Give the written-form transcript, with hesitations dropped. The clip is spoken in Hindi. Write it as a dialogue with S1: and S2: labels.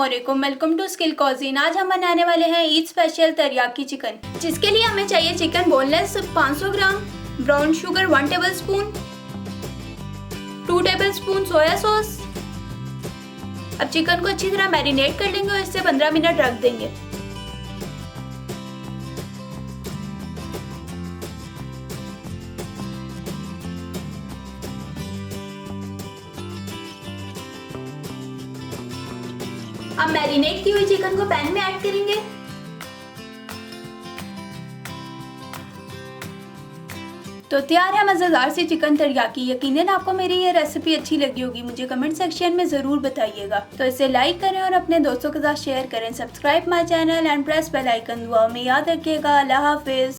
S1: अस्सलामुअलैकुम, वेलकम टू स्किल कॉजिन। आज हम बनाने वाले हैं ईद स्पेशल तरियाकी चिकन, जिसके लिए हमें चाहिए chicken boneless 500 gram, brown sugar 1 tablespoon, 2 tablespoon soya sauce. अब चिकन को अच्छी तरह मैरिनेट कर लेंगे और इससे 15 मिनट रख देंगे। अब मैरिनेट की हुई चिकन को पैन में ऐड करेंगे। तो तैयार है मज़ेदार सी चिकन तरियाकी। यकीनन आपको मेरी ये रेसिपी अच्छी लगी होगी, मुझे कमेंट सेक्शन में ज़रूर बताइएगा। तो इसे लाइक करें और अपने दोस्तों के साथ शेयर करें। Subscribe my channel and press bell icon. दुआ में याद रखिएगा। अल्लाह हाफिज़।